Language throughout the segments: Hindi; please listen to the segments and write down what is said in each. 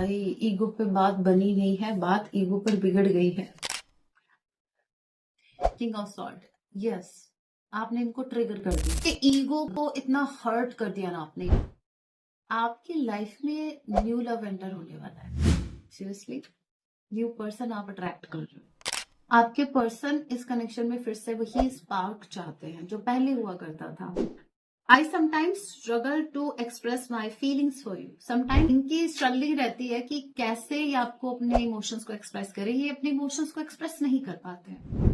भाई ईगो पे बात बनी नहीं है, बात ईगो पर बिगड़ गई है। किंग ऑफ सॉल्ट, यस, आपने इनको ट्रिगर कर दिया कि ईगो को इतना हर्ट कर दिया ना आपने। आपकी लाइफ में न्यू लव एंटर होने वाला है। सीरियसली, न्यू पर्सन आप अट्रैक्ट कर रहे हो। आपके पर्सन इस कनेक्शन में फिर से वही स्पार्क चाहते हैं जो पहले हुआ करता था। I sometimes struggle to express my feelings for you. Sometime इनकी स्ट्रगलिंग रहती है कि कैसे ये आपको अपने इमोशंस को एक्सप्रेस करें। ये अपने इमोशंस को एक्सप्रेस नहीं कर पाते हैं।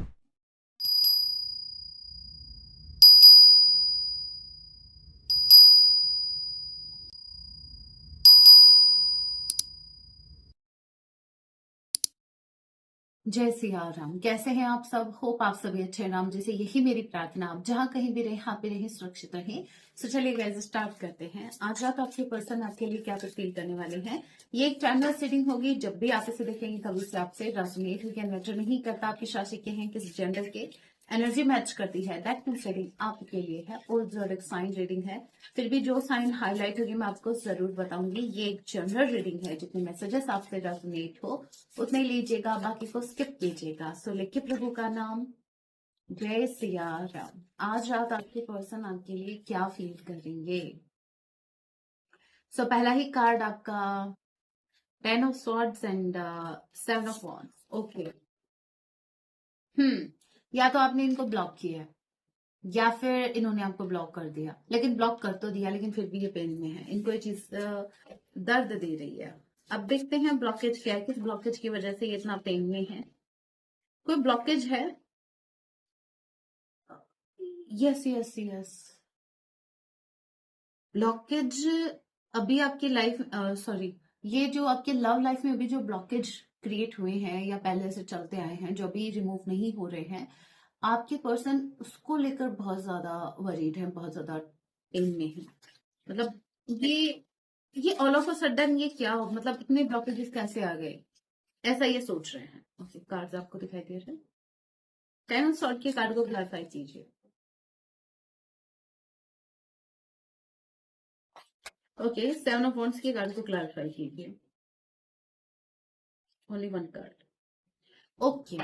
जय सिया राम। कैसे हैं आप सब? होप आप सभी अच्छे नाम जैसे यही मेरी प्रार्थना। आप जहां कहीं भी रहे, यहाँ पे रहे, सुरक्षित रहे। सो चलिए गाइस, स्टार्ट करते हैं। आज रात आपके पर्सन आपके लिए क्या कुछ फील करने वाले हैं। ये एक टाइमलेस रीडिंग होगी। जब भी आप इसे देखेंगे कभी से आपसे रेजोनेट होकर मैटर नहीं करता आपकी राशि के हैं, किस जेंडर के एनर्जी मैच करती है। दैट मीन्स रीडिंग आपके लिए है और जोडिक साइन रीडिंग है। फिर भी जो साइन हाईलाइट होगी मैं आपको जरूर बताऊंगी। ये एक जनरल रीडिंग है। जितने मैसेजेस आपसे रेजोनेट हो उतने लीजिएगा, बाकी को स्किप कीजिएगा। सो लिखिए प्रभु का नाम। जय सिया राम। आज रात आपके पर्सन आपके लिए क्या फील करेंगे। सो पहला ही कार्ड आपका 10 of swords and 7 of wands. Okay, या तो आपने इनको ब्लॉक किया है या फिर इन्होंने आपको ब्लॉक कर दिया। लेकिन ब्लॉक कर तो दिया, लेकिन फिर भी ये पेन में है। इनको ये चीज दर्द दे रही है। अब देखते हैं ब्लॉकेज क्या है, किस ब्लॉकेज की वजह से ये इतना पेन में है। कोई ब्लॉकेज है। यस यस यस, ब्लॉकेज अभी आपकी लाइफ, सॉरी, ये जो आपके लव लाइफ में अभी जो ब्लॉकेज क्रिएट हुए हैं या पहले से चलते आए हैं, जो अभी रिमूव नहीं हो रहे हैं, आपके पर्सन उसको लेकर बहुत ज्यादा वरीड है, बहुत ज्यादा पेन में है। मतलब ये ऑल ऑफ अ सडन ये क्या हो, मतलब इतने ब्लॉकेजेस कैसे आ गए, ऐसा ये सोच रहे हैं। ओके, कार्ड्स आपको दिखाई दे रहे हैं। 10 ऑफ सॉर्ड के कार्ड को क्लैरिफाई कीजिए। ओके, 7 ऑफ वॉन्ड्स के कार्ड को क्लैरिफाई कीजिए। Only one card. ओके,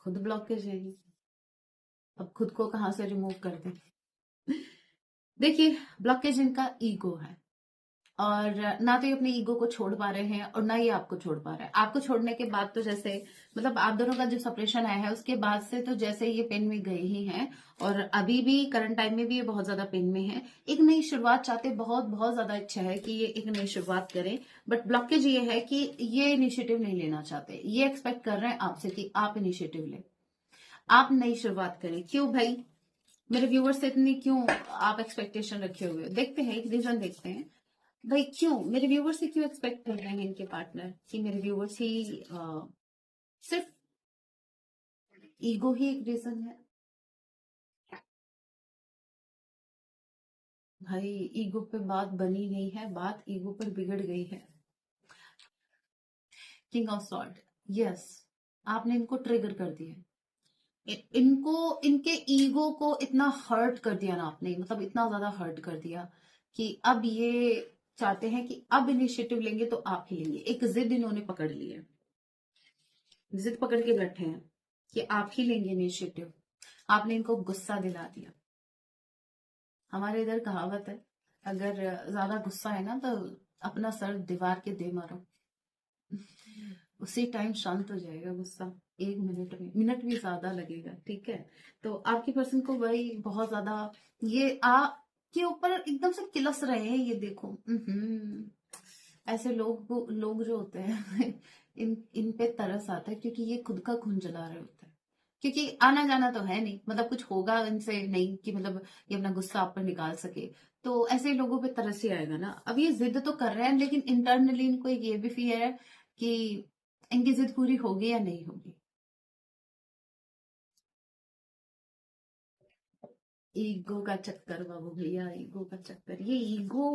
खुद ब्लॉकेज है ये। अब खुद को कहां से रिमूव कर दें। देखिए, ब्लॉकेज इनका ईगो है। और ना तो ये अपने ईगो को छोड़ पा रहे हैं और ना ये आपको छोड़ पा रहे हैं। आपको छोड़ने के बाद तो जैसे, मतलब आप दोनों का जो सेपरेशन आया है उसके बाद से तो जैसे ये पेन में गए ही हैं। और अभी भी करंट टाइम में भी ये बहुत ज्यादा पेन में है। एक नई शुरुआत चाहते, बहुत बहुत ज्यादा इच्छा है कि ये एक नई शुरुआत करें। बट ब्लॉकेज ये है कि ये इनिशिएटिव नहीं लेना चाहते। ये एक्सपेक्ट कर रहे हैं आपसे कि आप इनिशिएटिव लें, आप नई शुरुआत करें। क्यों भाई, मेरे व्यूवर्स से इतनी क्यों आप एक्सपेक्टेशन रखे हुए हो? देखते हैं, एक रीजन देखते हैं। भाई क्यों मेरे व्यूवर्स से क्यों एक्सपेक्ट कर रहे हैं इनके पार्टनर कि मेरे व्यूवर्स ही सिर्फ ईगो ही एक रीजन है। भाई ईगो पे बात बनी नहीं है, बात ईगो पर बिगड़ गई है। किंग ऑफ सॉल्ट, यस, आपने इनको ट्रिगर कर दिया। इनको, इनके ईगो को इतना हर्ट कर दिया ना आपने, मतलब इतना ज्यादा हर्ट कर दिया कि अब ये चाहते हैं कि अब इनिशिएटिव लेंगे तो आप ही लेंगे। एक जिद इन्होंने पकड़ ली है, जिद पकड़ के बैठे हैं कि आप ही लेंगे इनिशिएटिव। आपने इनको गुस्सा दिला दिया। हमारे इधर कहावत है, अगर ज्यादा गुस्सा है ना तो अपना सर दीवार के दे मारो, उसी टाइम शांत हो जाएगा गुस्सा। 1 मिनट में, मिनट भी ज्यादा लगेगा, ठीक है। तो आपके पर्सन को भाई बहुत ज्यादा ये आपके ऊपर एकदम से किलस रहे हैं। ये देखो, ऐसे लोग जो होते हैं इन पे तरस आता है, क्योंकि ये खुद का खून जला रहे होते हैं। क्योंकि आना जाना तो है नहीं, मतलब कुछ होगा इनसे नहीं कि मतलब ये अपना गुस्सा आप पर निकाल सके। तो ऐसे लोगों पे तरस ही आएगा ना। अब ये जिद तो कर रहे हैं, लेकिन इंटरनली इनको ये भी फियर है कि इनकी जिद पूरी होगी या नहीं होगी। ईगो का चक्कर बाबू भैया, ईगो का चक्कर। ये ईगो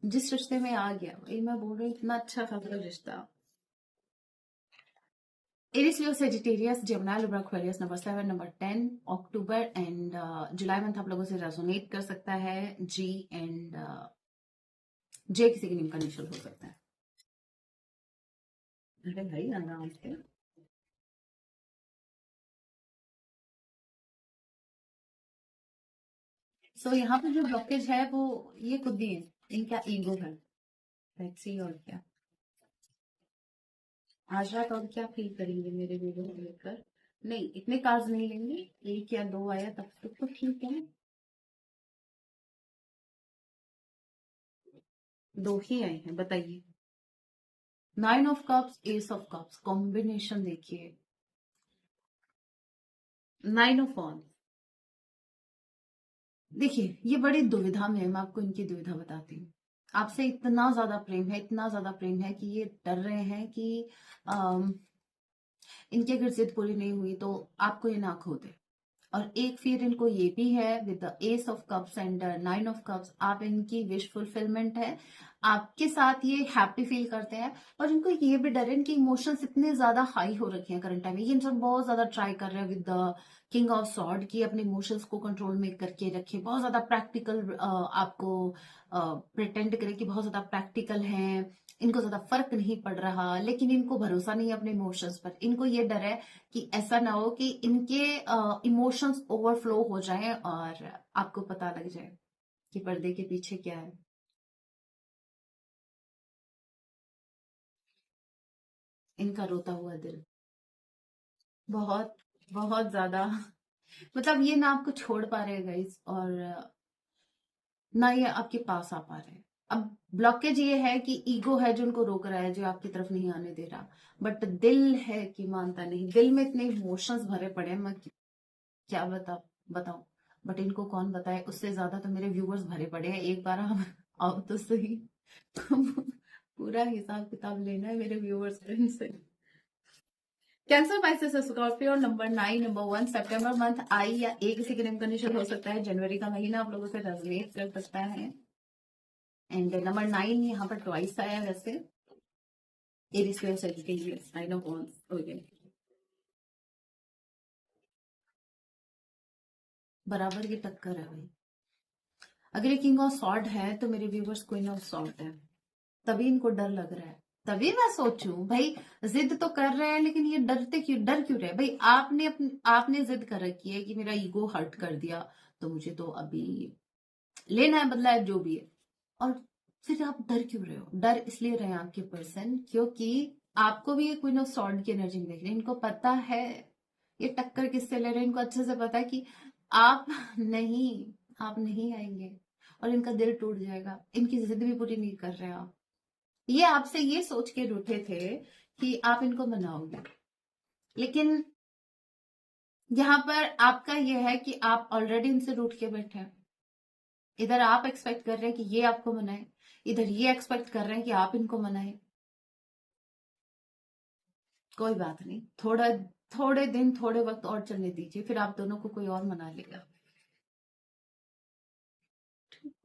जिस रिश्ते में आ गया, वही मैं बोल रही हूँ, इतना अच्छा खासा रिश्ता। Aries Leo Sagittarius Gemini Libra Aquarius number 7 number 10 October and July month आप लोगों से रेजोनेट कर सकता है। जी एंड जे किसी के नेम का इनिशियल हो सकता है। अरे भाई आराम से। सो यहाँ पे जो ब्लॉकेज है वो ये खुद ही है, इनका ईगो है। लेट्स सी और क्या आज रात और क्या फील करेंगे मेरे वीडियो को लेकर। नहीं इतने कार्ड्स नहीं लेंगे, एक या दो आया तब तक तो ठीक है। दो ही आए हैं बताइए। 9 of cups, S of cups, combination देखिए। 9 ऑफ वॉन्ड्स। देखिए ये बड़ी दुविधा में है, मैं आपको इनकी दुविधा बताती हूँ। आपसे इतना ज्यादा प्रेम है, इतना ज्यादा प्रेम है कि ये डर रहे हैं कि अम, इनकी अगर जिद पूरी नहीं हुई तो आपको ये ना खो दे। और एक फिर इनको ये भी है with the S of cups and 9 of cups, आप इनकी विश फुलफिलमेंट है, आपके साथ ये हैप्पी फील करते हैं। और इनको ये भी डर है, इनके इमोशंस इतने ज्यादा हाई हो रखे हैं करंट टाइम में, ये इंसान बहुत ज्यादा ट्राई कर रहे हैं with the king of sword कि अपने इमोशंस को कंट्रोल में करके रखे, बहुत ज्यादा प्रैक्टिकल आपको प्रिटेंड करे कि बहुत ज्यादा प्रैक्टिकल हैं, इनको ज्यादा फर्क नहीं पड़ रहा, लेकिन इनको भरोसा नहीं है अपने इमोशंस पर। इनको ये डर है कि ऐसा ना हो कि इनके इमोशंस ओवरफ्लो हो जाएं और आपको पता लग जाए कि पर्दे के पीछे क्या है। इनका रोता हुआ दिल बहुत बहुत ज्यादा मतलब ये ना आपको छोड़ पा रहे हैं गाइस, और ना ये आपके पास आ पा रहे हैं। अब ब्लॉकेज ये है कि ईगो है जो उनको रोक रहा है, जो आपकी तरफ नहीं आने दे रहा। बट दिल है कि मानता नहीं, दिल में इतने इमोशंस भरे पड़े हैं, मैं क्या बताऊं। बट इनको कौन बताए, उससे ज्यादा तो मेरे व्यूअर्स भरे पड़े हैं। एक बार आप आओ तो सही पूरा हिसाब किताब लेना है मेरे व्यूअर्स को इनसे। Cancer Pisces Scorpio number 9 number 1 September month I या ए किसी के नेम कंडीशन हो सकता है। जनवरी का महीना आप लोगों से रेजोनेट कर सकता है। एंड नंबर 9 यहाँ पर ट्वाइस आया वैसे। एरिस के सेजिटेरियस 9 ऑफ वांड्स हो गए, बराबर की टक्कर है भाई। अगर ये किंग ऑफ सॉर्ड है तो मेरे व्यूवर्स क्वीन ऑफ सॉर्ड है, तभी इनको डर लग रहा है। तभी मैं सोचूं भाई, जिद तो कर रहे हैं लेकिन ये डर क्यों रहे भाई। आपने जिद कर रखी है कि मेरा ईगो हर्ट कर दिया, तो मुझे तो अभी लेना है बदला है जो भी है। और फिर आप डर क्यों रहे हो? डर इसलिए रहे हैं आपके पर्सन क्योंकि आपको भी ये क्वीन ऑफ सॉर्ड की एनर्जी में देख रहे हैं। इनको पता है ये टक्कर किससे ले रहे हैं, इनको अच्छे से पता है कि आप नहीं आप नहीं आएंगे और इनका दिल टूट जाएगा। इनकी जिद भी पूरी नहीं कर रहे आप। ये आपसे ये सोच के रूठे थे कि आप इनको मनाओगे, लेकिन यहाँ पर आपका ये है कि आप ऑलरेडी इनसे रूठ के बैठे हैं। इधर आप एक्सपेक्ट कर रहे हैं कि ये आपको मनाए, इधर ये एक्सपेक्ट कर रहे हैं कि आप इनको मनाए। कोई बात नहीं, थोड़े दिन थोड़े वक्त और चलने दीजिए, फिर आप दोनों को कोई और मना लेगा।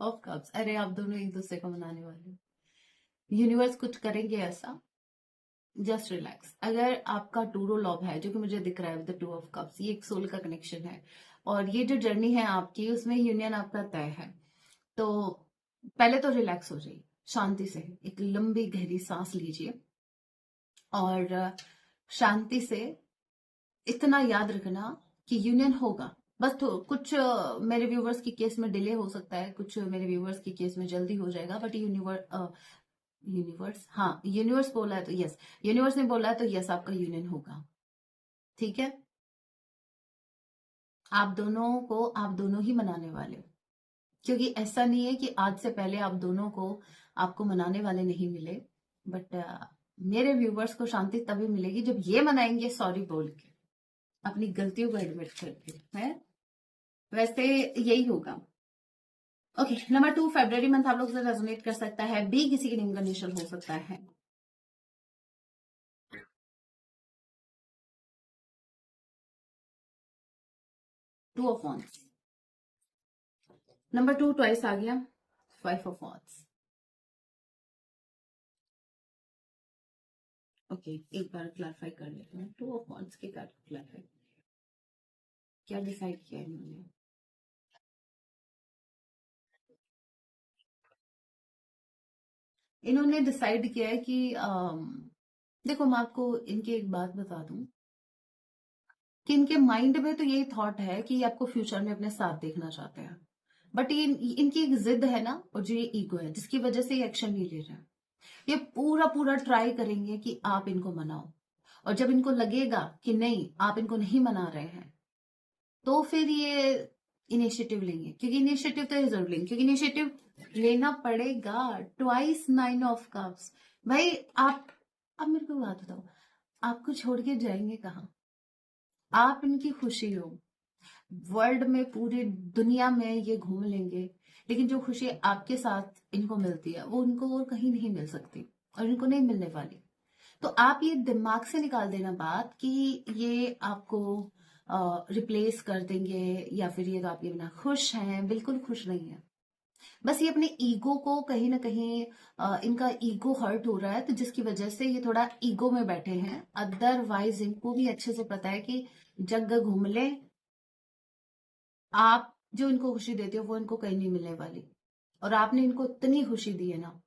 ऑफ कप्स, अरे आप दोनों एक दूसरे को मनाने वाले, यूनिवर्स कुछ करेंगे ऐसा। Just relax. अगर आपका टूरो लॉब है जो कि मुझे दिख रहा है विद द 2 ऑफ कप्स, ये एक सोल का कनेक्शन है और ये जो जर्नी है आपकी उसमें यूनियन आपका तय है। तो पहले तो रिलैक्स हो जाइए, शांति से एक लंबी गहरी सांस लीजिए और शांति से इतना याद रखना कि यूनियन होगा। बस तो कुछ मेरे व्यूवर्स की केस में डिले हो सकता है, कुछ मेरे व्यूवर्स की केस में जल्दी हो जाएगा, बट यूनिवर्स, हाँ यूनिवर्स बोला है तो यस, यूनिवर्स ने बोला है तो यस आपका यूनियन होगा। ठीक है, आप दोनों ही मनाने वाले हो, क्योंकि ऐसा नहीं है कि आज से पहले आप दोनों को आपको मनाने वाले नहीं मिले। बट मेरे व्यूवर्स को शांति तभी मिलेगी जब ये मनाएंगे सॉरी बोल के, अपनी गलतियों को एडमिट करके है। वैसे यही होगा। ओके, नंबर 2 फेब्रवरी मंथ आप लोग से रेजोनेट कर सकता है। बी किसी के नेम कंडीशन हो सकता है। 2 ऑफ वांड्स, नंबर 2 ट्वाइस आ गया। 5 ऑफ वांड्स, ओके, एक बार क्लैरिफाई कर लेते हैं। टू ऑफ वांट्स के क्लैरिफाई क्या डिसाइड किया इन्होंने? इन्होंने डिसाइड किया है कि देखो मैं आपको इनकी एक बात बता दूं कि इनके माइंड में तो यही थॉट है कि ये आपको फ्यूचर में अपने साथ देखना चाहते हैं। बट ये इनकी एक जिद है ना, और जो ये ईगो है जिसकी वजह से ये एक्शन नहीं ले रहे हैं। ये पूरा पूरा ट्राई करेंगे कि आप इनको मनाओ, और जब इनको लगेगा कि नहीं आप इनको नहीं मना रहे हैं, तो फिर ये इनिशिएटिव लेंगे। क्योंकि इनिशिएटिव तो ये जरूर लेंगे, क्योंकि इनिशिएटिव लेना पड़ेगा। Twice 9 of cups. भाई आप मेरे को बात बताओ, आपको छोड़ के जाएंगे कहाँ? आप इनकी खुशी हो, वर्ल्ड में पूरी दुनिया में ये घूम लेंगे, लेकिन जो खुशी आपके साथ इनको मिलती है वो उनको और कहीं नहीं मिल सकती, और इनको नहीं मिलने वाली। तो आप ये दिमाग से निकाल देना बात कि ये आपको रिप्लेस कर देंगे, या फिर ये तो आपके बिना खुश हैं। बिल्कुल खुश नहीं है। बस ये अपने ईगो को कहीं ना कहीं इनका ईगो हर्ट हो रहा है, तो जिसकी वजह से ये थोड़ा ईगो में बैठे हैं। अदरवाइज इनको भी अच्छे से पता है कि जग घूम ले, आप जो इनको खुशी देते हो वो इनको कहीं नहीं मिलने वाली। और आपने इनको इतनी खुशी दी है ना,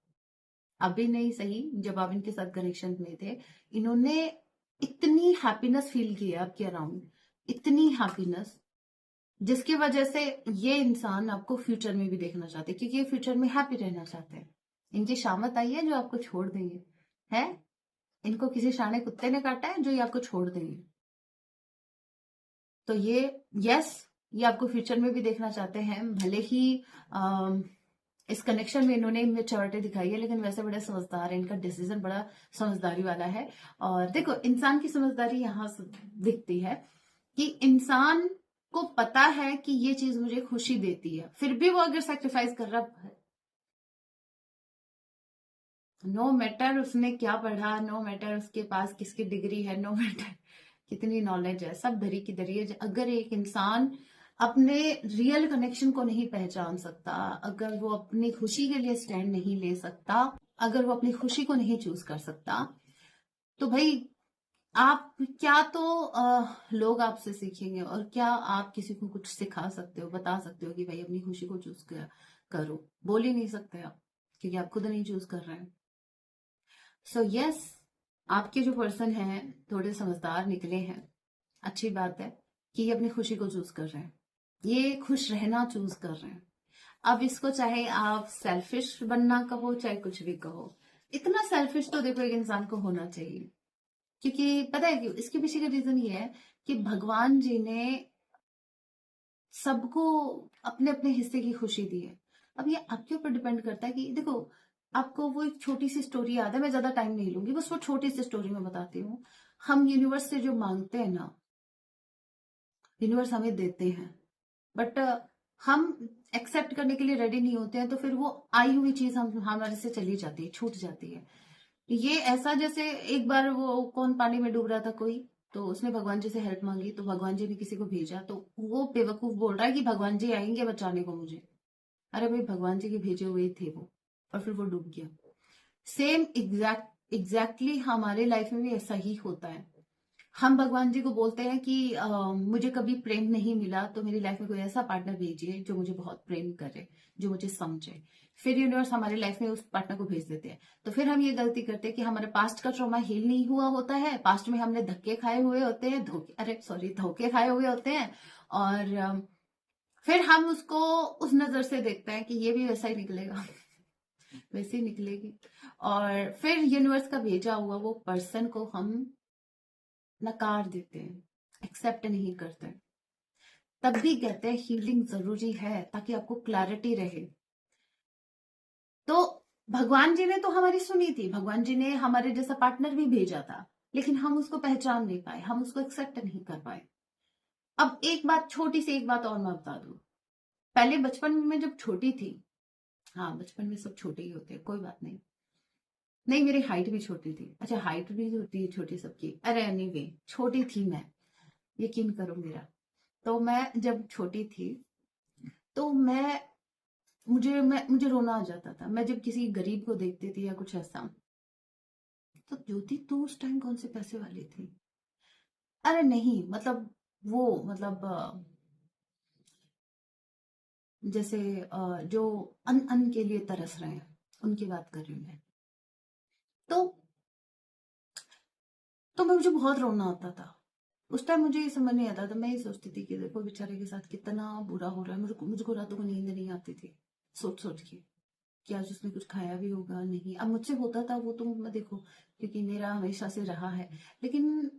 अभी नहीं सही, जब आप इनके साथ कनेक्शन में थे, इन्होंने इतनी हैप्पीनेस फील की है आपके अराउंड, इतनी हैप्पीनेस, जिसकी वजह से ये इंसान आपको फ्यूचर में भी देखना चाहते हैं, क्योंकि ये फ्यूचर में हैप्पी रहना चाहते हैं। इनकी शामत आई है जो आपको छोड़ देंगे। है, इनको किसी शाणे कुत्ते ने काटा है जो ये आपको छोड़ देंगे? तो ये, यस, ये आपको फ्यूचर में भी देखना चाहते हैं। भले ही अम, इस कनेक्शन में इन्होंने मेच्योरिटी दिखाई है, लेकिन वैसे बड़े समझदार है। इनका डिसीजन बड़ा समझदारी वाला है। और देखो इंसान की समझदारी यहाँ से दिखती है कि इंसान को पता है कि ये चीज मुझे खुशी देती है, फिर भी वो अगर सेक्रीफाइस कर रहा है, नो मैटर उसने क्या पढ़ा, नो मैटर उसके पास किसकी डिग्री है, नो मैटर कितनी नॉलेज है, सब धरी की धरी है। अगर एक इंसान अपने रियल कनेक्शन को नहीं पहचान सकता, अगर वो अपनी खुशी के लिए स्टैंड नहीं ले सकता, अगर वो अपनी खुशी को नहीं चूज कर सकता, तो भाई आप क्या तो लोग आपसे सीखेंगे, और क्या आप किसी को कुछ सिखा सकते हो, बता सकते हो कि भाई अपनी खुशी को चूज करो? बोल ही नहीं सकते आप, क्योंकि आप खुद नहीं चूज कर रहे हैं। सो यस, आपके जो पर्सन हैं थोड़े समझदार निकले हैं। अच्छी बात है कि ये अपनी खुशी को चूज कर रहे हैं, ये खुश रहना चूज कर रहे हैं। अब इसको चाहे आप सेल्फिश बनना कहो, चाहे कुछ भी कहो, इतना सेल्फिश तो देखो एक इंसान को होना चाहिए। क्योंकि पता है कि इसके पीछे का रीजन ये है कि भगवान जी ने सबको अपने अपने हिस्से की खुशी दी है। अब ये आपके ऊपर डिपेंड करता है कि देखो, आपको वो एक छोटी सी स्टोरी याद है, मैं ज्यादा टाइम नहीं लूंगी, बस वो छोटी सी स्टोरी में बताती हूँ। हम यूनिवर्स से जो मांगते हैं ना, यूनिवर्स हमें देते हैं, बट हम एक्सेप्ट करने के लिए रेडी नहीं होते हैं, तो फिर वो आई हुई चीज हम हमारे से चली जाती है, छूट जाती है। ये ऐसा जैसे एक बार वो कौन पानी में डूब रहा था कोई, तो उसने भगवान जी से हेल्प मांगी, तो भगवान जी ने किसी को भेजा, तो वो बेवकूफ बोल रहा है कि भगवान जी आएंगे बचाने को मुझे। अरे भाई, भगवान जी के भेजे हुए थे वो, और फिर वो डूब गया। सेम एग्जैक्टली हमारे लाइफ में भी ऐसा ही होता है। हम भगवान जी को बोलते हैं कि मुझे कभी प्रेम नहीं मिला, तो मेरी लाइफ में कोई ऐसा पार्टनर भेजिए जो मुझे बहुत प्रेम करे, जो मुझे समझे। फिर यूनिवर्स हमारे लाइफ में उस पार्टनर को भेज देते हैं। तो फिर हम ये गलती करते हैं कि हमारे पास्ट का ट्रॉमा हील नहीं हुआ होता है, पास्ट में हमने धक्के खाए हुए होते हैं, धोखे खाए हुए होते हैं, और फिर हम उसको उस नजर से देखते हैं कि ये भी वैसा ही निकलेगा, वैसे ही निकलेगी। और फिर यूनिवर्स का भेजा हुआ वो पर्सन को हम नकार देते हैं, एक्सेप्ट नहीं करते। तब भी कहते हैं हीलिंग जरूरी है, ताकि आपको क्लैरिटी रहे। तो भगवान जी ने तो हमारी सुनी थी, भगवान जी ने हमारे जैसा पार्टनर भी भेजा था, लेकिन हम उसको पहचान नहीं पाए, हम उसको एक्सेप्ट नहीं कर पाए। अब एक बात, छोटी सी एक बात और मैं बता दूं। पहले बचपन में जब छोटी थी, हाँ बचपन में सब छोटे ही होते हैं, कोई बात नहीं। नहीं, मेरी हाइट भी छोटी थी। अच्छा, हाइट भी होती है छोटी सबकी, अरे एनीवे, छोटी थी मैं, यकीन करो मेरा। तो मैं जब छोटी थी, तो मुझे रोना आ जाता था। मैं जब किसी गरीब को देखती थी या कुछ ऐसा, तो ज्योति तू उस टाइम कौन से पैसे वाली थी? अरे नहीं, मतलब वो मतलब जैसे जो अन्न के लिए तरस रहे हैं उनकी बात कर रही हूँ मैं। तो मुझे बहुत रोना आता था उस टाइम। मुझे ये समझ नहीं आता था, मैं ये सोचती थी कि देखो बेचारे के साथ कितना बुरा हो रहा है। मुझको रातों को नींद नहीं आती थी सोच सोच के कि आज उसने कुछ खाया भी होगा नहीं। अब मुझसे होता था वो, तो मैं देखो क्योंकि मेरा हमेशा से रहा है, लेकिन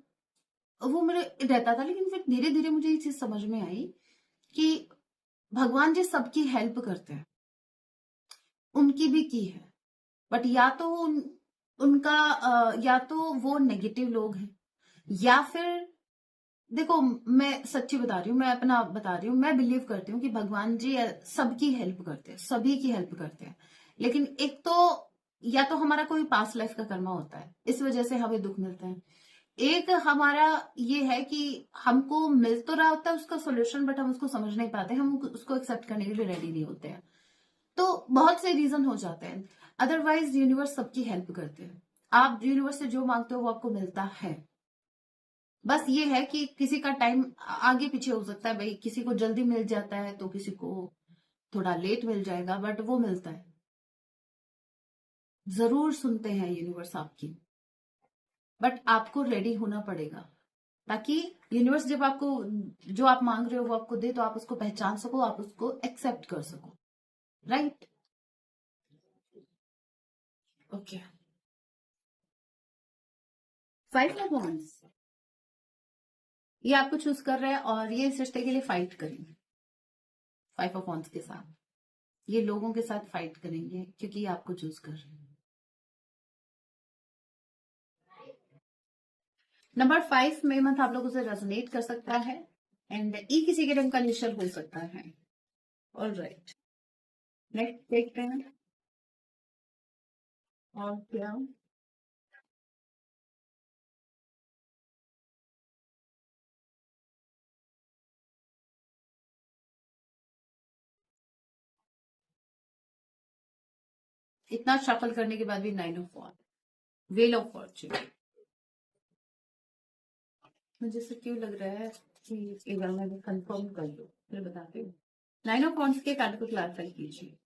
वो मेरे रहता था। लेकिन फिर धीरे धीरे मुझे ये चीज समझ में आई कि भगवान जी सबकी हेल्प करते हैं, उनकी भी की है। बट या तो उनका या तो वो नेगेटिव लोग हैं, या फिर देखो मैं सच्ची बता रही हूँ, मैं अपना बता रही हूँ, मैं बिलीव करती हूँ कि भगवान जी सबकी हेल्प करते हैं, सभी की हेल्प करते हैं। लेकिन एक तो या तो हमारा कोई पास्ट लाइफ का कर्मा होता है, इस वजह से हमें दुख मिलते हैं। एक हमारा ये है कि हमको मिल तो रहा होता है उसका सोल्यूशन, बट हम उसको समझ नहीं पाते, हम उसको एक्सेप्ट करने के लिए रेडी नहीं होते हैं। तो बहुत से रीजन हो जाते हैं। अदरवाइज यूनिवर्स सबकी हेल्प करते हैं। आप यूनिवर्स से जो मांगते हो वो आपको मिलता है। बस ये है कि किसी का टाइम आगे पीछे हो सकता है, भाई किसी को जल्दी मिल जाता है तो किसी को थोड़ा लेट मिल जाएगा, बट वो मिलता है। जरूर सुनते हैं यूनिवर्स आपकी, बट आपको रेडी होना पड़ेगा ताकि यूनिवर्स जब आपको जो आप मांग रहे हो वो आपको दे, तो आप उसको पहचान सको, आप उसको एक्सेप्ट कर सको। राइट? ओके। 5 ऑफ वांड्स ये आपको चूज कर रहे हैं और ये इस रिश्ते के लिए फाइट करेंगे। 5 ऑफ वांड्स के साथ ये लोगों के साथ फाइट करेंगे क्योंकि ये आपको चूज कर रहे हैं। नंबर 5 में मत आप लोगों से रेजोनेट कर सकता है, एंड ई किसी के रंग का इनिशियल हो सकता है। ऑल राइट, नेक्स्ट देखते हैं। और क्या? इतना शफल करने के बाद भी 9 ऑफ वांड, व्हील ऑफ फॉर्च्यून। मुझे से क्यों लग रहा है कि एक बार मैं कंफर्म कर लूं फिर बताती हूँ। 9 ऑफ वांड्स के कार्ड को क्लैरिफाई कीजिए।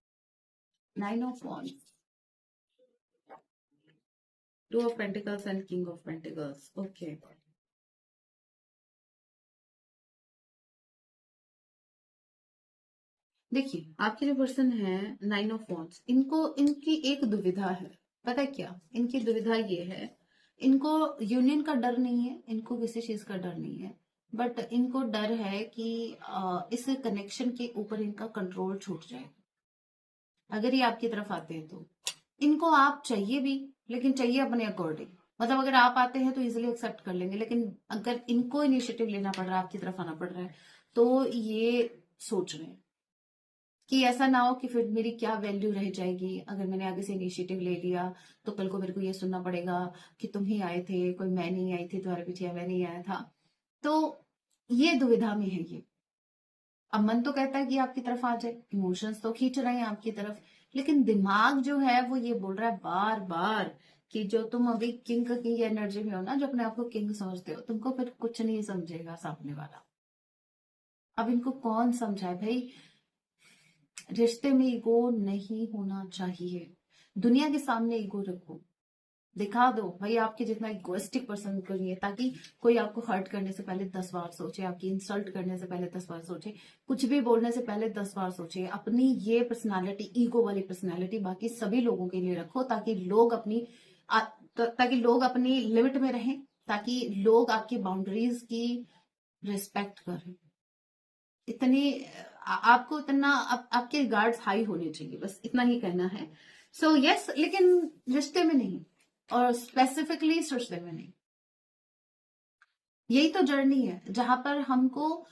9 of wands, 2 of pentacles and king of pentacles. Okay, देखिए आपके जो पर्सन है 9 ऑफ वांड्स, इनको इनकी एक दुविधा है। पता है क्या इनकी दुविधा? ये है, इनको यूनियन का डर नहीं है, इनको किसी चीज का डर नहीं है, बट इनको डर है कि इस कनेक्शन के ऊपर इनका कंट्रोल छूट जाए अगर ये आपकी तरफ आते हैं तो। इनको आप चाहिए भी, लेकिन चाहिए अपने अकॉर्डिंग। मतलब अगर आप आते हैं तो इजिली एक्सेप्ट कर लेंगे, लेकिन अगर इनको इनिशिएटिव लेना पड़ रहा है, आपकी तरफ आना पड़ रहा है, तो ये सोच रहे हैं कि ऐसा ना हो कि फिर मेरी क्या वैल्यू रह जाएगी अगर मैंने आगे से इनिशिएटिव ले लिया, तो कल को मेरे को ये सुनना पड़ेगा कि तुम ही आए थे, कोई मैं नहीं आई थी तुम्हारे पीछे, मैं नहीं आया था। तो ये दुविधा में है ये। अब मन तो कहता है कि आपकी तरफ आ जाए, इमोशंस तो खींच रहे हैं आपकी तरफ, लेकिन दिमाग जो है वो ये बोल रहा है बार बार कि जो तुम अभी किंग की एनर्जी में हो ना, जो अपने आप को किंग समझते हो, तुमको फिर कुछ नहीं समझेगा सामने वाला। अब इनको कौन समझाए भाई? रिश्ते में ईगो नहीं होना चाहिए। दुनिया के सामने ईगो रखो, दिखा दो भाई आपके जितना इगोइस्टिक पर्सन करिए, ताकि कोई आपको हर्ट करने से पहले 10 बार सोचे, आपकी इंसल्ट करने से पहले 10 बार सोचे, कुछ भी बोलने से पहले 10 बार सोचे। अपनी ये पर्सनालिटी, ईगो वाली पर्सनालिटी बाकी सभी लोगों के लिए रखो, ताकि लोग अपनी ताकि लोग अपनी लिमिट में रहें, ताकि लोग आपकी बाउंड्रीज की रिस्पेक्ट करें। इतनी आपको इतना आपके गार्ड्स हाई होने चाहिए, बस इतना ही कहना है। सो यस, लेकिन रिश्ते में नहीं, और स्पेसिफिकली इस रिश्ते में नहीं। यही तो जर्नी है जहां पर हमको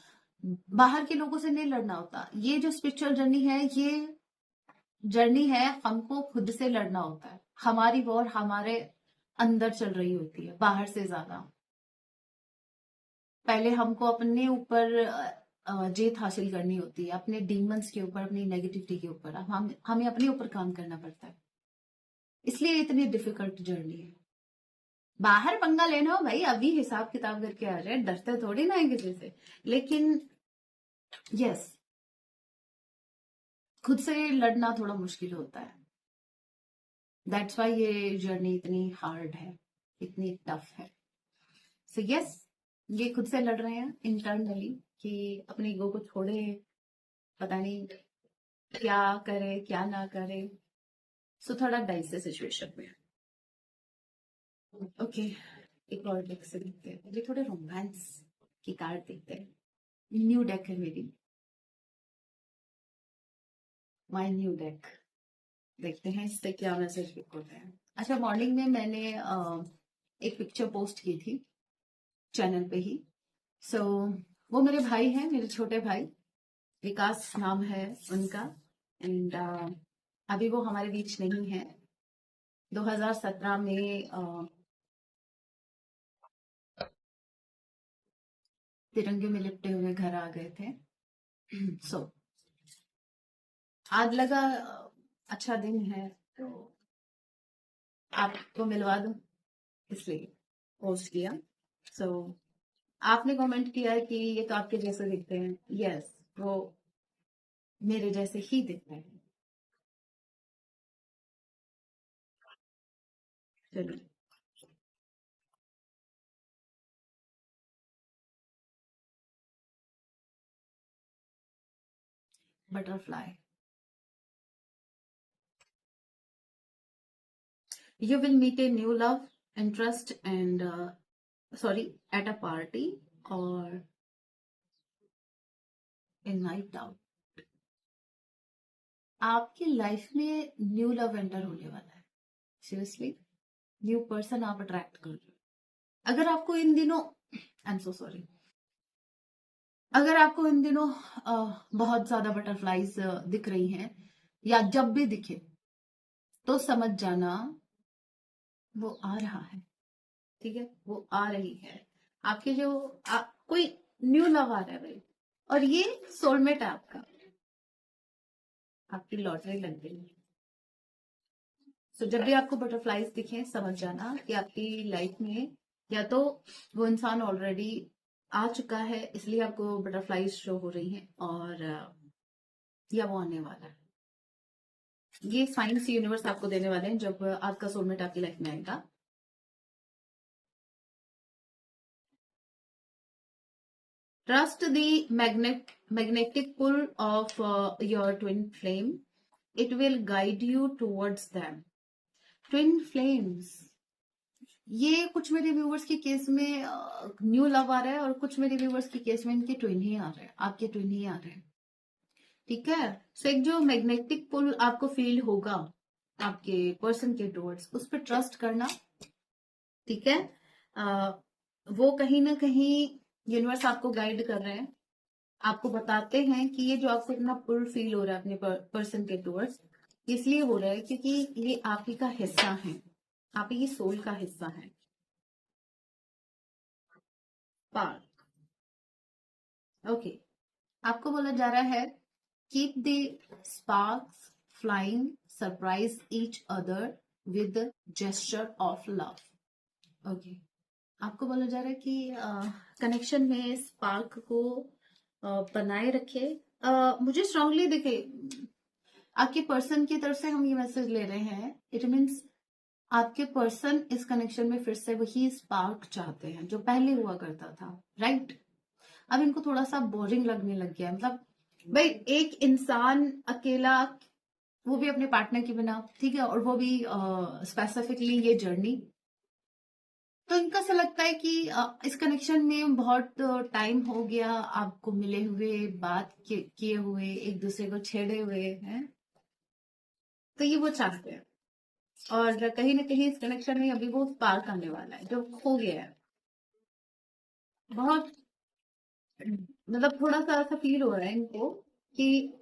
बाहर के लोगों से नहीं लड़ना होता। ये जो स्पिरिचुअल जर्नी है, ये जर्नी है हमको खुद से लड़ना होता है। हमारी वॉर हमारे अंदर चल रही होती है, बाहर से ज्यादा। पहले हमको अपने ऊपर जीत हासिल करनी होती है, अपने डीमंस के ऊपर, अपनी नेगेटिविटी के ऊपर। अब हमें अपने ऊपर काम करना पड़ता है, इसलिए इतनी डिफिकल्ट जर्नी है। बाहर पंगा लेना हो भाई, अभी हिसाब किताब करके आ जाए, डरते थोड़ी ना है किसी से। लेकिन यस, खुद से लड़ना थोड़ा मुश्किल होता है। दैट्स वाई ये जर्नी इतनी हार्ड है, इतनी टफ है। सो यस, ये खुद से लड़ रहे हैं इंटरनली कि अपने ईगो को छोड़े, पता नहीं क्या करे क्या ना करे। सो थोड़ा डाइस है सिचुएशन में। ओके, एक और डेक से देखते हैं, ये थोड़े रोमांस की कार्ड देखते हैं। न्यू डेक है मेरी, माय न्यू डेक। देखते हैं इससे क्या मैसेज पिक होता है। अच्छा, मॉर्निंग में मैंने एक पिक्चर पोस्ट की थी चैनल पे ही। सो वो मेरे भाई हैं, मेरे छोटे भाई, विकास नाम है उनका। एंड अभी वो हमारे बीच नहीं है। 2017 में तिरंगे में लिपटे हुए घर आ गए थे। सो आज लगा अच्छा दिन है तो आपको मिलवा दूं, इसलिए पोस्ट किया। सो आपने कमेंट किया कि ये तो आपके जैसे दिखते हैं। यस, वो मेरे जैसे ही दिखते हैं। चलिए, butterfly. You will meet a new love interest and sorry, at a party or a night out. आपकी लाइफ में न्यू लव एंटर होने वाला है। सीरियसली, न्यू पर्सन आप अट्रैक्ट कर रहे हो। अगर आपको इन दिनों, आई एम सो सॉरी, अगर आपको इन दिनों बहुत ज्यादा बटरफ्लाईज दिख रही हैं या जब भी दिखे, तो समझ जाना वो आ रहा है। ठीक है, वो आ रही है। आपके जो कोई न्यू लव आ रहा है भाई, और ये सोलमेट है आपका। आपकी लॉटरी लग गई। सो जब भी आपको बटरफ्लाईज दिखे, समझ जाना कि आपकी लाइफ में या तो वो इंसान ऑलरेडी आ चुका है, इसलिए आपको बटरफ्लाईज शो हो रही हैं, और या वो आने वाला है। ये साइंस यूनिवर्स आपको देने वाले हैं जब आपका सोलमेट आपकी लाइफ में आएगा। Trust the magnetic pull of your twin flame. It will guide you towards them. Twin flames, ये कुछ मेरे व्यूवर्स के केस में न्यू लव आ रहा है, और कुछ मेरे व्यूवर्स के केस में इनके ट्विन ही आ रहे हैं, आपके ट्विन ही आ रहे हैं। ठीक है। सो एक जो मैग्नेटिक पुल आपको फील होगा आपके पर्सन के टुवर्ड्स, उस पर ट्रस्ट करना। ठीक है। अ, वो कहीं ना कहीं यूनिवर्स आपको गाइड कर रहे हैं, आपको बताते हैं कि ये जो आपको इतना पुल फील हो रहा है अपने पर्सन के टुवर्ड्स, इसलिए हो रहा है क्योंकि ये आप ही का हिस्सा है, आप ही की सोल का हिस्सा है। पार्ट। ओके, आपको बोला जा रहा है keep the sparks flying, surprise each other with gesture of love. Okay, आपको बोला जा रहा है कि कनेक्शन में स्पार्क को बनाए रखे। मुझे स्ट्रांगली देखे, आपके पर्सन की तरफ से हम ये मैसेज ले रहे हैं, इट मीन्स आपके पर्सन इस कनेक्शन में फिर से वही स्पार्क चाहते हैं जो पहले हुआ करता था। राइट, अब इनको थोड़ा सा बोरिंग लगने लग गया है। मतलब भाई, एक इंसान अकेला, वो भी अपने पार्टनर के बिना, ठीक है, और वो भी स्पेसिफिकली ये जर्नी, तो इनको ऐसा लगता है कि इस कनेक्शन में बहुत टाइम हो गया आपको मिले हुए, बात किए हुए, एक दूसरे को छेड़े हुए हैं, तो ये वो चाहते हैं। और कहीं ना कहीं इस कनेक्शन में अभी वो स्पार्क आने वाला है जो खो गया है। बहुत, मतलब थोड़ा सा ऐसा फील हो रहा है इनको कि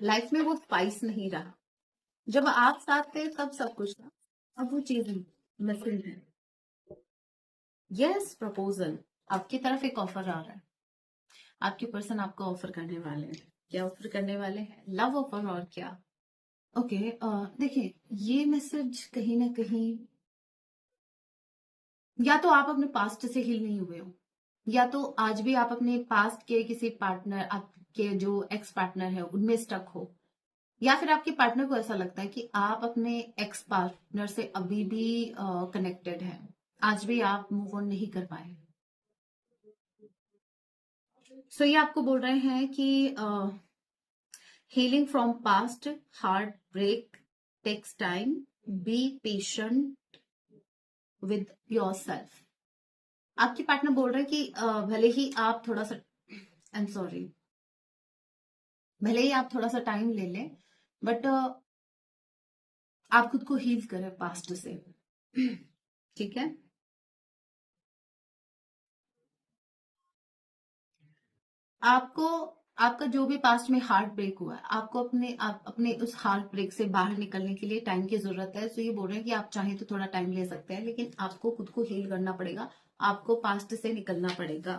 लाइफ में वो स्पाइस नहीं रहा। जब आप साथ थे तब सब कुछ था, अब वो चीज मिसिंग है। यस, प्रपोजल आपकी तरफ एक ऑफर आ रहा है। आपके पर्सन आपको ऑफर करने वाले हैं। क्या ऑफर करने वाले हैं? लव ऑफर, और क्या। ओके, देखिए, ये मैसेज कहीं ना कहीं या तो आप अपने पास्ट से हील नहीं हुए हो, या तो आज भी आप अपने पास्ट के किसी पार्टनर, आपके जो एक्स पार्टनर है उनमें स्टक हो, या फिर आपके पार्टनर को ऐसा लगता है कि आप अपने एक्स पार्टनर से अभी भी कनेक्टेड हैं, आज भी आप मूव ऑन नहीं कर पाए। सो ये आपको बोल रहे हैं कि healing from past heart break takes time, be patient with yourself. आपके पार्टनर बोल रहे हैं कि भले ही आप थोड़ा सा, आई एम सॉरी, भले ही आप थोड़ा सा टाइम ले लें, बट आप खुद को हील करें पास्ट से। ठीक है, आपको, आपका जो भी पास्ट में हार्ट ब्रेक हुआ है, आपको अपने उस हार्ट ब्रेक से बाहर निकलने के लिए टाइम की जरूरत है। तो ये बोल रहे हैं कि आप चाहें तो थोड़ा टाइम ले सकते हैं, लेकिन आपको खुद को हील करना पड़ेगा, आपको पास्ट से निकलना पड़ेगा।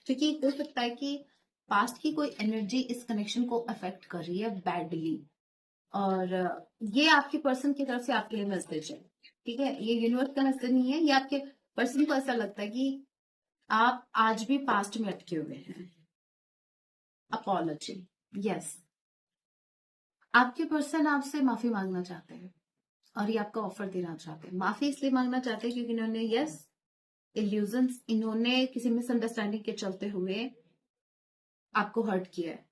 क्योंकि हो सकता है कि पास्ट की कोई एनर्जी इस कनेक्शन को अफेक्ट कर रही है बैडली, और ये आपके पर्सन की तरफ से आपके लिए मैसेज है। ठीक है, ये यूनिवर्स का मैसेज नहीं है, ये आपके पर्सन को ऐसा लगता है कि आप आज भी पास्ट में अटके हुए हैं। अपॉलॉजी, यस, आपके पर्सन आपसे माफी मांगना चाहते हैं और ये आपका ऑफर देना चाहते हैं। माफी इसलिए मांगना चाहते हैं क्योंकि इन्होंने, यस, इल्यूजन्स, इन्होंने किसी मिसअंडरस्टैंडिंग के चलते हुए आपको हर्ट किया है,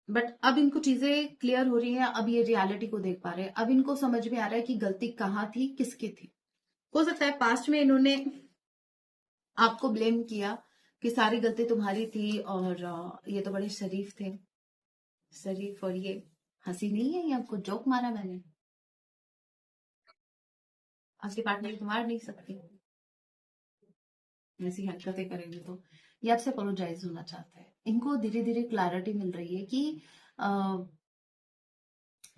बट अब इनको चीजें क्लियर हो रही हैं, अब ये रियलिटी को देख पा रहे हैं, अब इनको समझ में आ रहा है कि गलती कहाँ थी, किसकी थी। हो सकता है पास्ट में इन्होंने आपको ब्लेम किया कि सारी गलती तुम्हारी थी, और ये तो बड़े शरीफ थे, शरीफ, और ये हंसी नहीं है, ये आपको जोक मारा मैंने, आपके पार्टनर की मार नहीं सकती ऐसी हरकतें करेंगे तो। ये आपसे अपोलोजाइज होना चाहता है, इनको धीरे धीरे क्लैरिटी मिल रही है कि अ,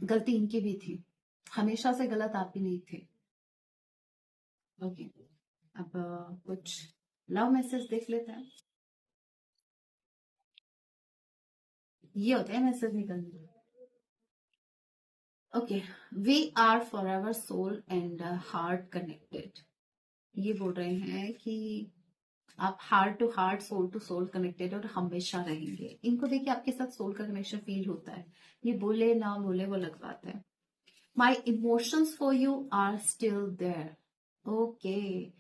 गलती इनकी भी थी, हमेशा से गलत आप ही नहीं थे। ओके, अब कुछ लव मैसेज देख लेते हैं। ये होते हैं मैसेज निकलने। Okay, we are forever soul and heart connected. ये बोल रहे हैं कि आप heart to heart, soul to soul connected और हमेशा रहेंगे। इनको देखिए आपके साथ सोल का कनेक्शन फील होता है, ये बोले ना बोले वो लग बात है। My emotions for you are still there. Okay,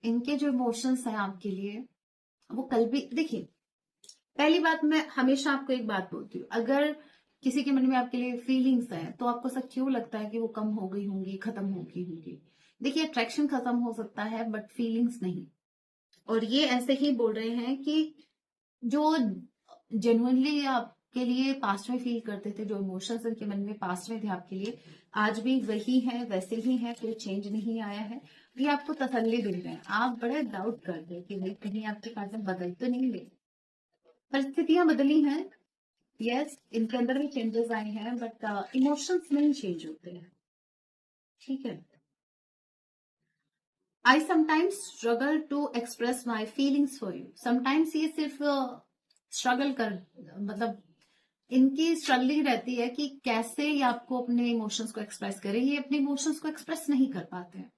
इनके जो इमोशंस हैं आपके लिए वो कल भी, देखिए, पहली बात, मैं हमेशा आपको एक बात बोलती हूँ, अगर किसी के मन में आपके लिए फीलिंग्स हैं तो आपको ऐसा क्यों लगता है कि वो कम हो गई होंगी, खत्म हो गई होंगी? देखिए, अट्रैक्शन खत्म हो सकता है बट फीलिंग्स नहीं। और ये ऐसे ही बोल रहे हैं कि जो जेन्युइनली आपके लिए पास्ट में फील करते थे, जो इमोशंस उनके मन में पास्ट में थे आपके लिए, आज भी वही है, वैसे ही है, कोई चेंज नहीं आया है। ये आपको तसल्ली दे रहे हैं, आप बड़े डाउट करते हैं कि भाई कहीं आपके पार्टनर बदल तो नहीं गए। परिस्थितियां बदली हैं, यस, इनके अंदर भी चेंजेस आए हैं, बट इमोशंस नहीं चेंज होते हैं। ठीक है, I sometimes struggle to express my feelings for you. Sometimes ये सिर्फ स्ट्रगल कर, मतलब इनकी स्ट्रगलिंग रहती है कि कैसे ये आपको अपने इमोशंस को एक्सप्रेस करें, ये अपने इमोशंस को एक्सप्रेस नहीं कर पाते हैं।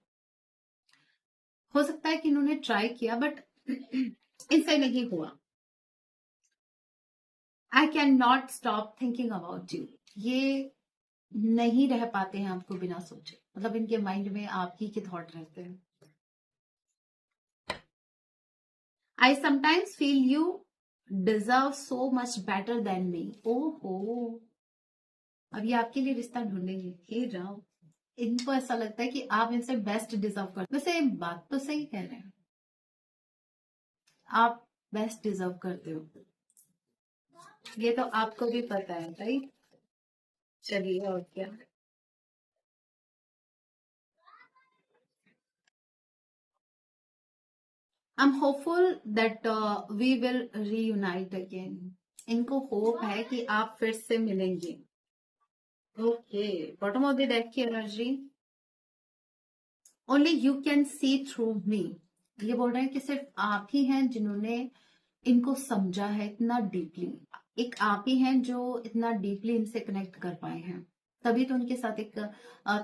हो सकता है कि इन्होंने ट्राई किया बट इनसे नहीं हुआ। I can not stop thinking about you. ये नहीं रह पाते हैं आपको बिना सोचे, मतलब इनके माइंड में आप ही के थॉट रहते हैं। I sometimes feel you deserve so much better than me. ओहो, अब ये आपके लिए रिश्ता ढूंढेंगे, हे राम। इनको ऐसा लगता है कि आप इनसे बेस्ट डिजर्व करते, वैसे बात तो सही कह रहे हैं, आप बेस्ट डिजर्व करते हो, ये तो आपको भी पता है, राइट? चलिए, और क्या। I am hopeful that we will reunite again. इनको होप है कि आप फिर से मिलेंगे। Okay, bottom of the deck की energy, only you can see through me. ये बोल रहे हैं कि सिर्फ आप ही हैं जिन्होंने इनको समझा है इतना डीपली, एक आप ही हैं जो इतना डीपली इनसे कनेक्ट कर पाए हैं। तभी तो उनके साथ एक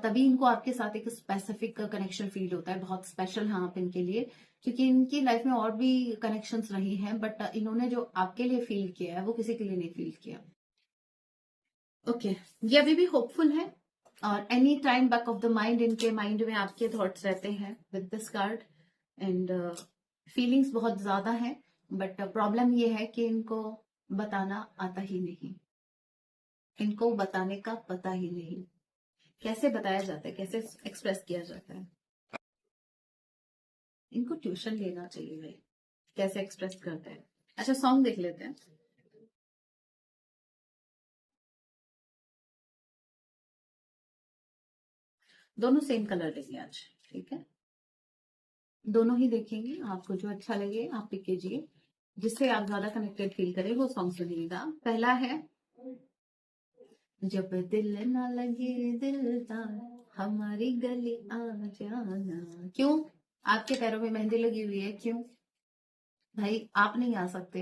तभी इनको आपके साथ एक स्पेसिफिक कनेक्शन फील होता है, बहुत स्पेशल हैं आप इनके लिए, क्योंकि इनकी लाइफ में और भी कनेक्शंस रही हैं, बट इन्होंने जो आपके लिए फील किया है वो किसी के लिए नहीं फील किया। ओके, ये अभी भी होपफुल है, और any time back of the mind इनके माइंड में आपके थॉट्स रहते हैं with this card, and feelings बहुत ज्यादा है, बट प्रॉब्लम ये है कि इनको बताना आता ही नहीं, इनको बताने का पता ही नहीं, कैसे बताया जाता है, कैसे एक्सप्रेस किया जाता है। इनको ट्यूशन लेना चाहिए भाई, कैसे एक्सप्रेस करते हैं। अच्छा, सॉन्ग देख लेते हैं। दोनों सेम कलर लेंगे आज, ठीक है, दोनों ही देखेंगे, आपको जो अच्छा लगे आप पिक कीजिए, जिससे आप ज्यादा कनेक्टेड फील करें वो सॉन्ग सुनिएगा। पहला है, जब दिल ना लगे दिलदार हमारी गली आ जाना। क्यों? आपके पैरों में मेहंदी लगी हुई है, क्यों भाई आप नहीं आ सकते?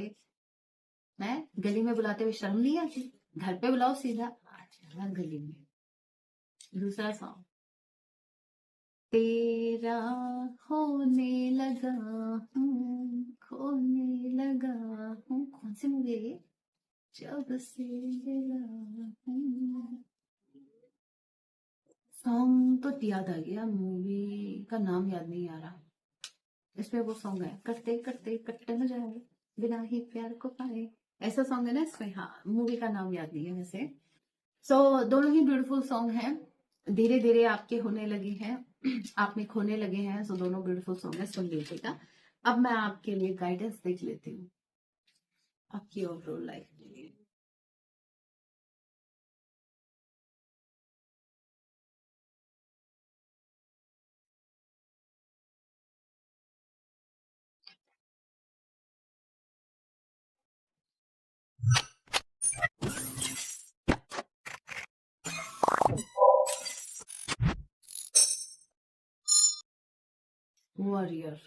मैं गली में बुलाते हुए शर्म नहीं आती? घर पे बुलाओ सीधा, आ जाना गली में। दूसरा सॉन्ग, तेरा होने लगा हूँ, खोने लगा हूँ। कौन सी मूवी है ये? जब से मिला हूँ। सॉन्ग तो याद आ गया, मूवी का नाम याद नहीं आ रहा। इसमें वो सॉन्ग है, करते करते कट्टे न जाए बिना ही प्यार को पाए, ऐसा सॉन्ग है ना इसमें। हाँ, मूवी का नाम याद नहीं है वैसे। दोनों ही ब्यूटीफुल सॉन्ग हैं। धीरे धीरे आपके होने लगे हैं, आप में खोने लगे हैं, सो दोनों ब्यूटीफुल सॉन्ग है, सुन लीजिएगा। अब मैं आपके लिए गाइडेंस देख लेती हूँ आपकी ओवरऑल लाइफ के लिए। वॉरियर,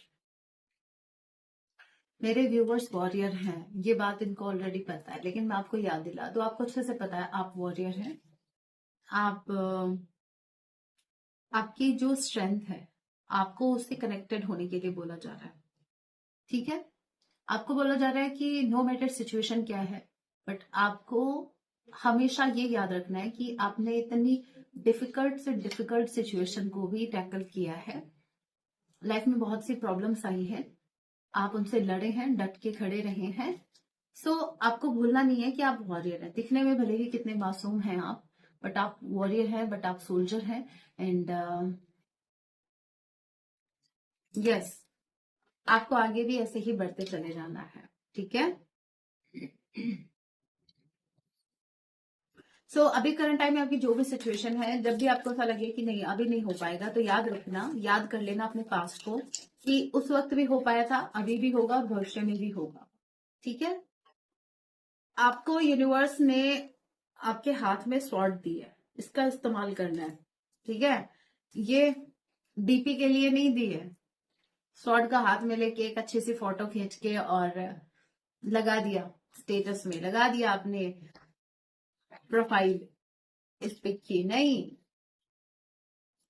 मेरे व्यूवर्स वॉरियर हैं, ये बात इनको ऑलरेडी पता है, लेकिन मैं आपको याद दिला दूं, आपको अच्छे से पता है आप वॉरियर हैं। आप आपकी जो स्ट्रेंथ है, आपको उससे कनेक्टेड होने के लिए बोला जा रहा है, ठीक है। आपको बोला जा रहा है कि नो मैटर सिचुएशन क्या है, बट आपको हमेशा ये याद रखना है कि आपने इतनी डिफिकल्ट से डिफिकल्ट सिचुएशन को भी टैकल किया है। लाइफ में बहुत सी प्रॉब्लम्स आई हैं, आप उनसे लड़े हैं, डट के खड़े रहे हैं। आपको भूलना नहीं है कि आप वॉरियर हैं। दिखने में भले ही कितने मासूम हैं आप, बट आप वॉरियर हैं, बट आप सोल्जर हैं। एंड यस, आपको आगे भी ऐसे ही बढ़ते चले जाना है, ठीक है। अभी करंट टाइम में आपकी जो भी सिचुएशन है, जब भी आपको ऐसा लगे कि नहीं अभी नहीं हो पाएगा, तो याद रखना, याद कर लेना अपने पास्ट को, कि उस वक्त भी हो पाया था, अभी भी होगा और भविष्य में भी होगा, ठीक है। आपको यूनिवर्स ने आपके हाथ में स्वॉर्ड दी है, इसका इस्तेमाल करना है, ठीक है। ये डीपी के लिए नहीं दी है। स्वॉर्ड का हाथ में लेके एक अच्छी सी फोटो खींच के और लगा दिया, स्टेटस में लगा दिया आपने, प्रोफाइल इस पिक की नहीं।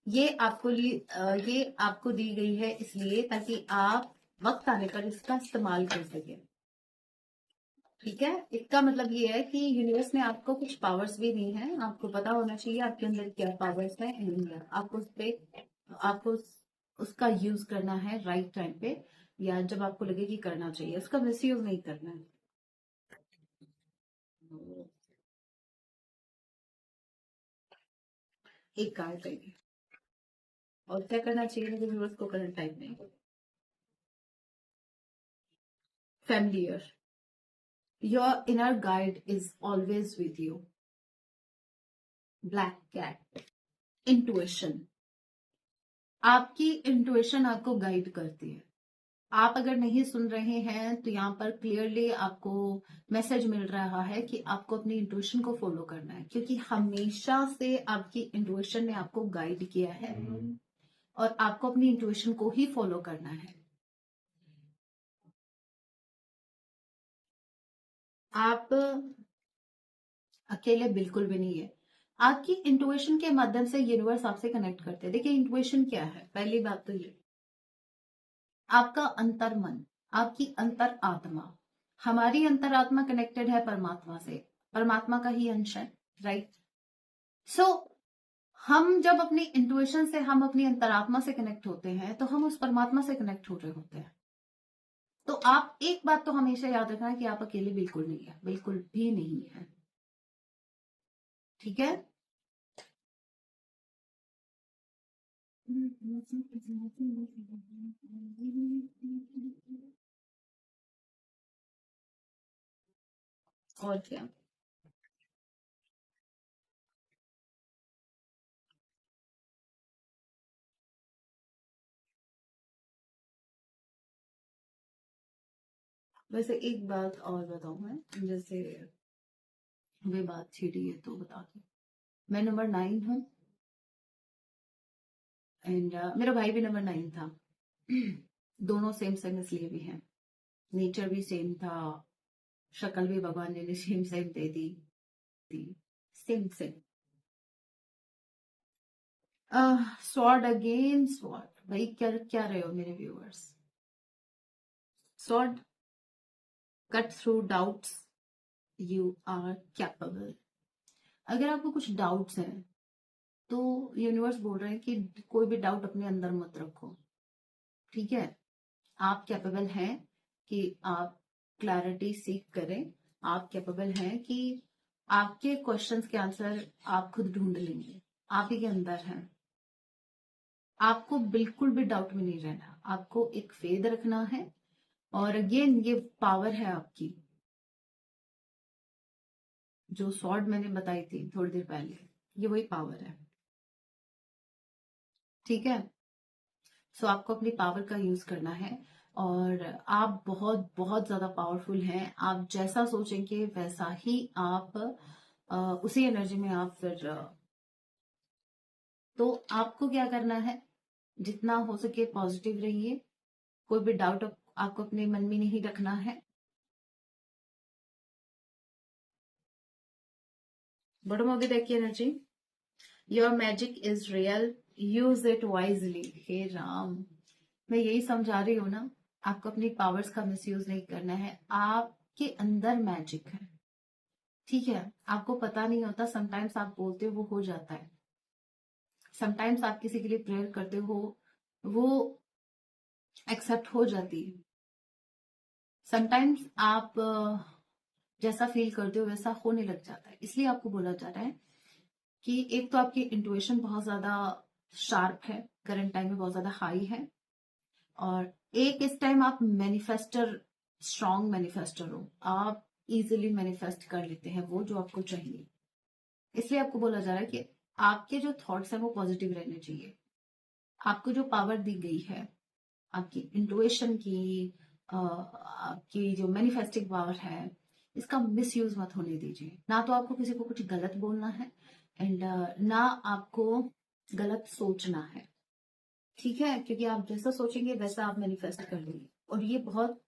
ये आपको दी गई है इसलिए ताकि आप वक्त आने पर इसका इस्तेमाल कर सके, ठीक है। इसका मतलब ये है कि यूनिवर्स ने आपको कुछ पावर्स भी दी हैं, आपको पता होना चाहिए आपके अंदर क्या पावर्स है, एंड आपको उस पे उसका यूज करना है राइट टाइम पे, या जब आपको लगे कि करना चाहिए, उसका मिस यूज नहीं करना है। एक कार्ड चाहिए, और क्या करना चाहिए मुझे यूनिवर्स को करंट टाइम में? Familiar, your inner guide is always with you. Black cat, intuition, आपकी इंटुइशन आपको गाइड करती है। आप अगर नहीं सुन रहे हैं तो यहाँ पर क्लियरली आपको मैसेज मिल रहा है कि आपको अपनी इंट्यूशन को फॉलो करना है, क्योंकि हमेशा से आपकी इंट्यूशन ने आपको गाइड किया है, और आपको अपनी इंट्यूशन को ही फॉलो करना है। आप अकेले बिल्कुल भी नहीं है। आपकी इंट्यूशन के माध्यम से यूनिवर्स आपसे कनेक्ट करते हैं। देखिए इंट्यूशन क्या है, पहली बात तो ये, आपका अंतर मन, आपकी अंतर आत्मा। हमारी अंतरात्मा कनेक्टेड है परमात्मा से, परमात्मा का ही अंश है, राइट। सो हम जब अपनी इंट्यूशन से, हम अपनी अंतरात्मा से कनेक्ट होते हैं, तो हम उस परमात्मा से कनेक्ट हो रहे होते हैं। तो आप एक बात तो हमेशा याद रखना कि आप अकेले बिल्कुल नहीं है, बिल्कुल भी नहीं है, ठीक है। और क्या, वैसे एक बात और बताऊं मैं, जैसे हमें बात छिड़ी है तो बता दूं, मैं नंबर 9 हूँ, एंड मेरा भाई भी नंबर 9 था। दोनों सेम सेम इसलिए भी हैं, नेचर भी सेम था, शक्ल भी भगवान ने सेम सेम दे दी, same same. Sword again sword, भाई क्या क्या रहे हो मेरे viewers. Sword, cut through doubts, you are capable. अगर आपको कुछ डाउट्स हैं तो यूनिवर्स बोल रहे हैं कि कोई भी डाउट अपने अंदर मत रखो, ठीक है। आप कैपेबल हैं कि आप क्लैरिटी सीख करें, आप कैपेबल हैं कि आपके क्वेश्चंस के आंसर आप खुद ढूंढ लेंगे, आप ही के अंदर हैं। आपको बिल्कुल भी डाउट में नहीं रहना, आपको एक फेद रखना है। और अगेन ये पावर है आपकी, जो सॉर्ड मैंने बताई थी थोड़ी देर पहले, ये वही पावर है, ठीक है। सो आपको अपनी पावर का यूज करना है, और आप बहुत बहुत ज्यादा पावरफुल हैं। आप जैसा सोचेंगे वैसा ही आप उसी एनर्जी में आप फिर तो आपको क्या करना है, जितना हो सके पॉजिटिव रहिए, कोई भी डाउट आपको अपने मन में नहीं रखना है। बॉटम ऑफ द डेक की energy, your magic is real, use it wisely. हे राम, मैं यही समझा रही हूँ ना, आपको अपनी पावर्स का मिसयूज नहीं करना है। आपके अंदर मैजिक है, ठीक है। आपको पता नहीं होता, समटाइम्स आप बोलते हो वो हो जाता है, समटाइम्स आप किसी के लिए प्रेयर करते हो वो एक्सेप्ट हो जाती है, समटाइम्स आप जैसा फील करते हो वैसा होने लग जाता है। इसलिए आपको बोला जा रहा है कि एक तो आपकी इंट्यूशन बहुत ज्यादा शार्प है, करंट टाइम में बहुत ज्यादा हाई है, और एक इस टाइम आप मैनिफेस्टर, स्ट्रॉन्ग मैनिफेस्टर हो, आप इजिली मैनिफेस्ट कर लेते हैं वो जो आपको चाहिए। इसलिए आपको बोला जा रहा है कि आपके जो थॉट्स हैं वो पॉजिटिव रहने चाहिए। आपको जो पावर दी गई है, आपकी इंट्यूशन की, आपकी जो मैनिफेस्टिंग पावर है, इसका मिसयूज मत होने दीजिए। ना तो आपको किसी को कुछ गलत बोलना है, एंड ना आपको गलत सोचना है, ठीक है। क्योंकि आप जैसा सोचेंगे वैसा आप मैनिफेस्ट कर लेंगे, और ये बहुत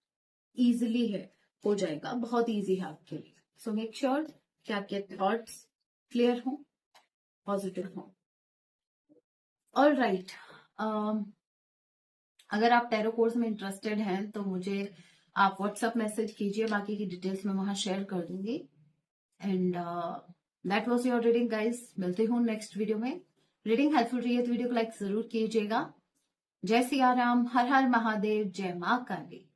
इजीली है, हो जाएगा, बहुत इजी है आपके लिए। सो मेक श्योर कि आपके थॉट्स क्लियर हों, पॉजिटिव हों। ऑल राइट, अगर आप टैरो कोर्स में इंटरेस्टेड हैं तो मुझे आप व्हाट्सएप मैसेज कीजिए, बाकी की डिटेल्स मैं वहां शेयर कर दूंगी। And that was your reading guys, मिलते हूँ नेक्स्ट वीडियो में। रीडिंग हेल्पफुल रही है तो वीडियो को लाइक जरूर कीजिएगा। जय सिया राम, हर हर महादेव, जय माँ काली।